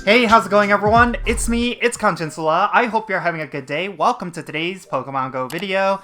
Hey, how's it going everyone? It's me, it's Jinsula. I hope you're having a good day. Welcome to today's Pokemon Go video.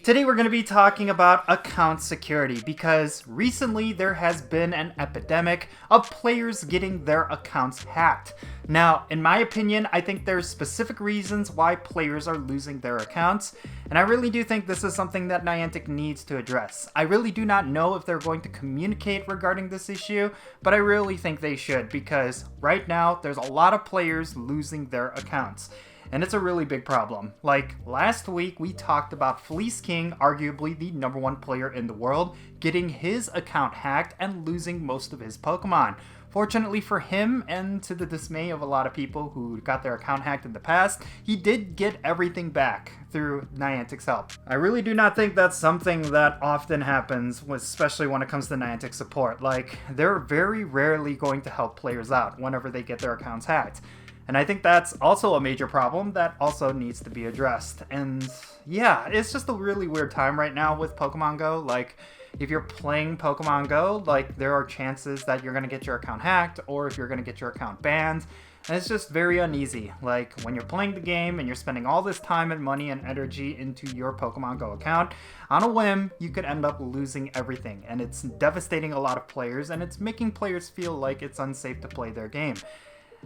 Today we're going to be talking about account security because recently there has been an epidemic of players getting their accounts hacked. Now, in my opinion, I think there's specific reasons why players are losing their accounts, and I really do think this is something that Niantic needs to address. I really do not know if they're going to communicate regarding this issue, but I really think they should because right now there's a lot of players losing their accounts. And it's a really big problem. Like, last week we talked about Fleece King, arguably the #1 player in the world, getting his account hacked and losing most of his Pokemon. Fortunately for him, and to the dismay of a lot of people who got their account hacked in the past, he did get everything back through Niantic's help. I really do not think that's something that often happens, especially when it comes to Niantic support. Like, they're very rarely going to help players out whenever they get their accounts hacked. And I think that's also a major problem that also needs to be addressed. And yeah, it's just a really weird time right now with Pokemon Go. Like, if you're playing Pokemon Go, like, there are chances that you're going to get your account hacked or if you're going to get your account banned. And it's just very uneasy. Like, when you're playing the game and you're spending all this time and money and energy into your Pokemon Go account, on a whim, you could end up losing everything. And it's devastating a lot of players, and it's making players feel like it's unsafe to play their game.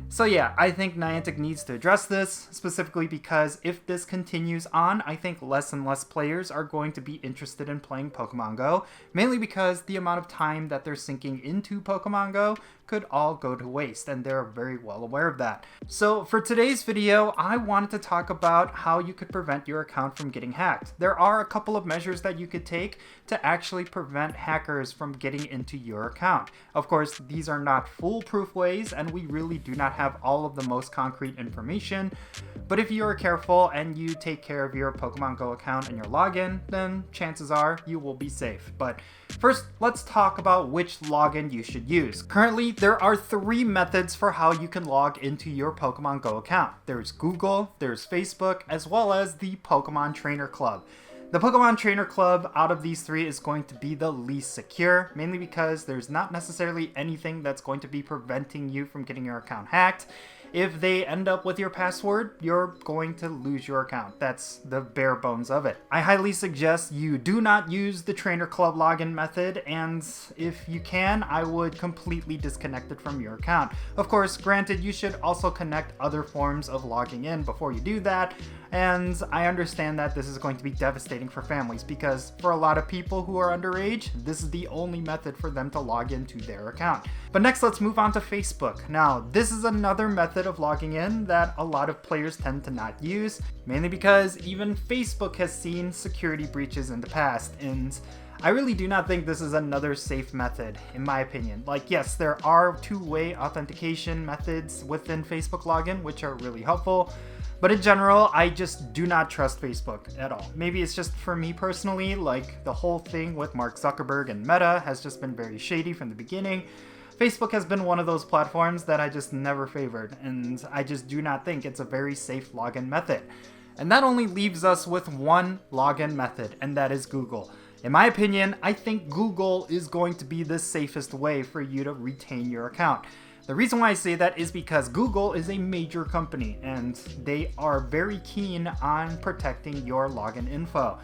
So yeah, I think Niantic needs to address this, specifically because if this continues on, I think less and less players are going to be interested in playing Pokemon Go, mainly because the amount of time that they're sinking into Pokemon Go could all go to waste, and they're very well aware of that. So for today's video, I wanted to talk about how you could prevent your account from getting hacked. There are a couple of measures that you could take to actually prevent hackers from getting into your account. Of course, these are not foolproof ways, and we really do not have all of the most concrete information, but if you are careful and you take care of your Pokemon Go account and your login, then chances are you will be safe. But first, let's talk about which login you should use. Currently, there are 3 methods for how you can log into your Pokemon Go account. There's Google, there's Facebook, as well as the Pokemon Trainer Club. The Pokemon Trainer Club out of these 3 is going to be the least secure, mainly because there's not necessarily anything that's going to be preventing you from getting your account hacked. If they end up with your password, you're going to lose your account. That's the bare bones of it. I highly suggest you do not use the Trainer Club login method, and if you can, I would completely disconnect it from your account. Of course, granted, you should also connect other forms of logging in before you do that, and I understand that this is going to be devastating for families because for a lot of people who are underage, this is the only method for them to log into their account. But next, let's move on to Facebook. Now, this is another method of logging in that a lot of players tend to not use, mainly because even Facebook has seen security breaches in the past, and I really do not think this is another safe method, in my opinion. Like, yes, there are two-way authentication methods within Facebook login, which are really helpful, but in general, I just do not trust Facebook at all. Maybe it's just for me personally, like the whole thing with Mark Zuckerberg and Meta has just been very shady from the beginning. Facebook has been one of those platforms that I just never favored, and I just do not think it's a very safe login method. And that only leaves us with one login method, and that is Google. In my opinion, I think Google is going to be the safest way for you to retain your account. The reason why I say that is because Google is a major company, and they are very keen on protecting your login info.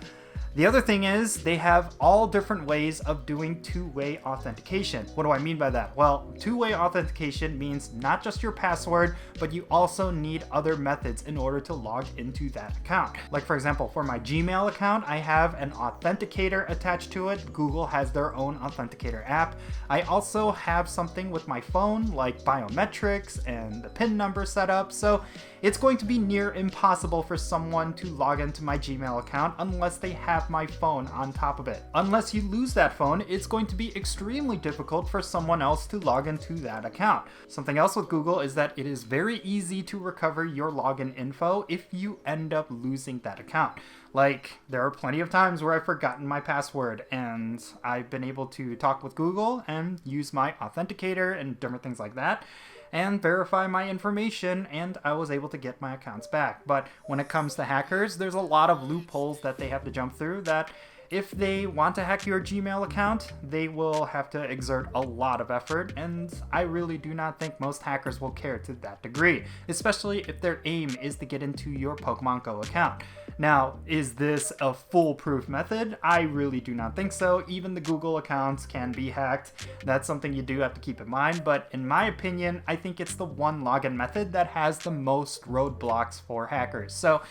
The other thing is they have all different ways of doing two-way authentication. What do I mean by that? Well, two-way authentication means not just your password, but you also need other methods in order to log into that account. Like, for example, for my Gmail account, I have an authenticator attached to it. Google has their own authenticator app. I also have something with my phone like biometrics and the PIN number set up. So it's going to be near impossible for someone to log into my Gmail account unless they have my phone on top of it. Unless you lose that phone, it's going to be extremely difficult for someone else to log into that account. Something else with Google is that it is very easy to recover your login info if you end up losing that account. Like, there are plenty of times where I've forgotten my password and I've been able to talk with Google and use my authenticator and different things like that and verify my information, and I was able to get my accounts back. But when it comes to hackers, there's a lot of loopholes that they have to jump through that if they want to hack your Gmail account, they will have to exert a lot of effort, and I really do not think most hackers will care to that degree, especially if their aim is to get into your Pokemon Go account. Now, is this a foolproof method? I really do not think so. Even the Google accounts can be hacked. That's something you do have to keep in mind, but in my opinion, I think it's the one login method that has the most roadblocks for hackers. So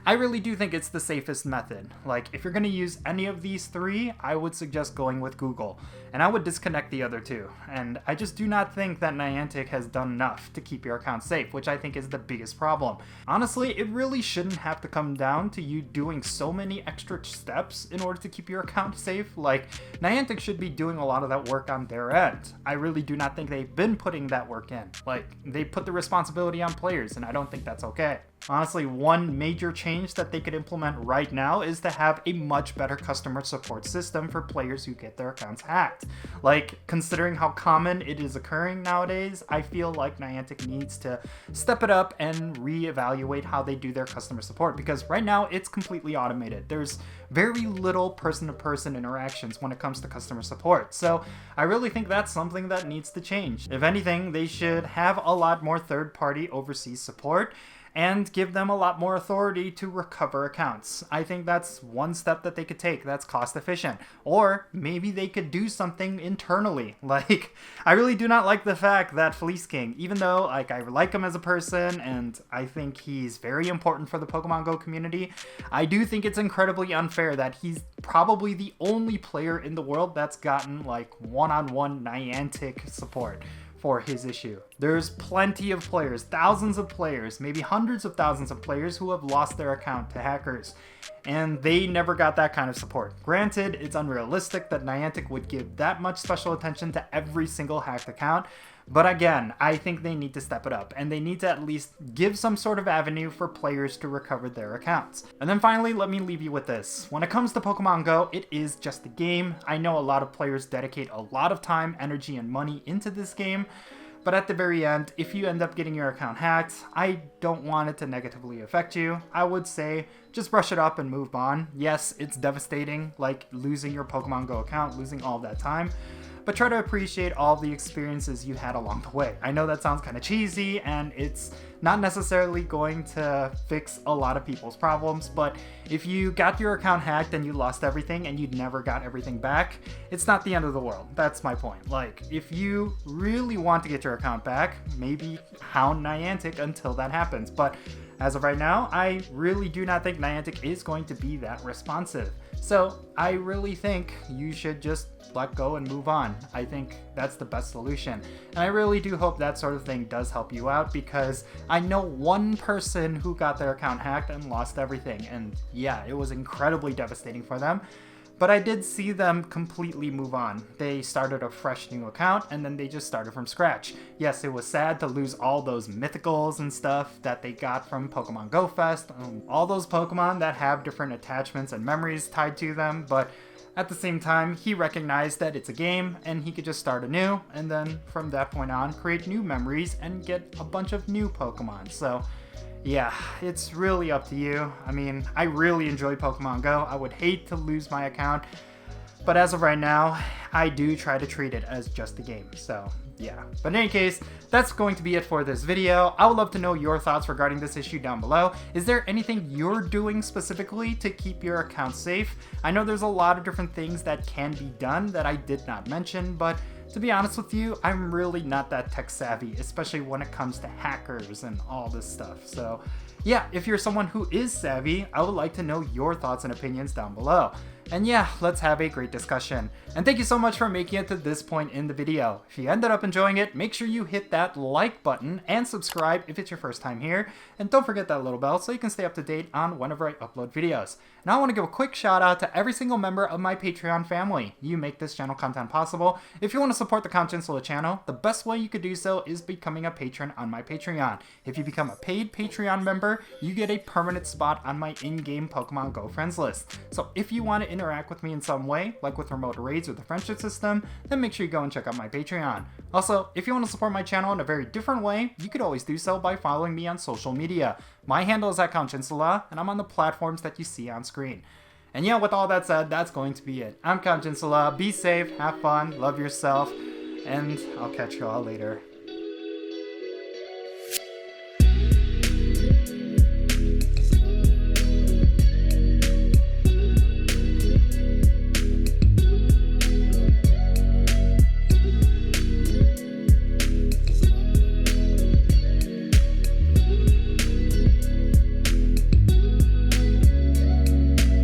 I really do think it's the safest method. Like, if you're going to use any of these three, I would suggest going with Google, and I would disconnect the other two. And I just do not think that Niantic has done enough to keep your account safe, which I think is the biggest problem. Honestly, it really shouldn't have to come down to you doing so many extra steps in order to keep your account safe. Like, Niantic should be doing a lot of that work on their end. I really do not think they've been putting that work in. Like, they put the responsibility on players, and I don't think that's okay. Honestly, one major change that they could implement right now is to have a much better customer support system for players who get their accounts hacked. Like, considering how common it is occurring nowadays, I feel like Niantic needs to step it up and reevaluate how they do their customer support, because right now it's completely automated. There's very little person-to-person interactions when it comes to customer support. So I really think that's something that needs to change. If anything, they should have a lot more third-party overseas support and give them a lot more authority to recover accounts. I think that's one step that they could take that's cost efficient. Or maybe they could do something internally. Like, I really do not like the fact that Fleece King, even though like I like him as a person and I think he's very important for the Pokemon Go community, I do think it's incredibly unfair that he's probably the only player in the world that's gotten like one-on-one Niantic support for his issue. There's plenty of players, thousands of players, maybe hundreds of thousands of players who have lost their account to hackers, and they never got that kind of support. Granted, it's unrealistic that Niantic would give that much special attention to every single hacked account, but again, I think they need to step it up, and they need to at least give some sort of avenue for players to recover their accounts. And then finally, let me leave you with this. When it comes to Pokemon Go, it is just a game. I know a lot of players dedicate a lot of time, energy, and money into this game, but at the very end, if you end up getting your account hacked, I don't want it to negatively affect you. I would say just brush it up and move on. Yes, it's devastating, like losing your Pokemon Go account, losing all that time, but try to appreciate all the experiences you had along the way. I know that sounds kind of cheesy, and it's not necessarily going to fix a lot of people's problems, but if you got your account hacked and you lost everything and you never got everything back, it's not the end of the world. That's my point. Like, if you really want to get your account back, maybe hound Niantic until that happens, but as of right now, I really do not think Niantic is going to be that responsive. So I really think you should just let go and move on. I think that's the best solution. And I really do hope that sort of thing does help you out, because I know one person who got their account hacked and lost everything. And yeah, it was incredibly devastating for them. But I did see them completely move on. They started a fresh new account, and then they just started from scratch. Yes, it was sad to lose all those mythicals and stuff that they got from Pokemon Go Fest, all those Pokemon that have different attachments and memories tied to them, but at the same time, he recognized that it's a game, and he could just start anew, and then from that point on, create new memories and get a bunch of new Pokemon. So yeah, it's really up to you. I mean, I really enjoy Pokemon Go. I would hate to lose my account, but as of right now, I do try to treat it as just a game. So yeah, but in any case, that's going to be it for this video. I would love to know your thoughts regarding this issue down below. Is there anything you're doing specifically to keep your account safe? I know there's a lot of different things that can be done that I did not mention, but to be honest with you, I'm really not that tech savvy, especially when it comes to hackers and all this stuff. So yeah, if you're someone who is savvy, I would like to know your thoughts and opinions down below. And yeah, let's have a great discussion. And thank you so much for making it to this point in the video. If you ended up enjoying it, make sure you hit that like button and subscribe if it's your first time here. And don't forget that little bell so you can stay up to date on whenever I upload videos. And I want to give a quick shout out to every single member of my Patreon family. You make this channel content possible. If you want to support the Jinsula channel, the best way you could do so is becoming a patron on my Patreon. If you become a paid Patreon member, you get a permanent spot on my in-game Pokemon Go friends list. So if you want to interact with me in some way, like with remote raids or the friendship system, then make sure you go and check out my Patreon. Also, if you want to support my channel in a very different way, you could always do so by following me on social media. My handle is @Jinsula, and I'm on the platforms that you see on screen. And yeah, with all that said, that's going to be it. I'm Count Jinsula. Be safe, have fun, love yourself, and I'll catch you all later.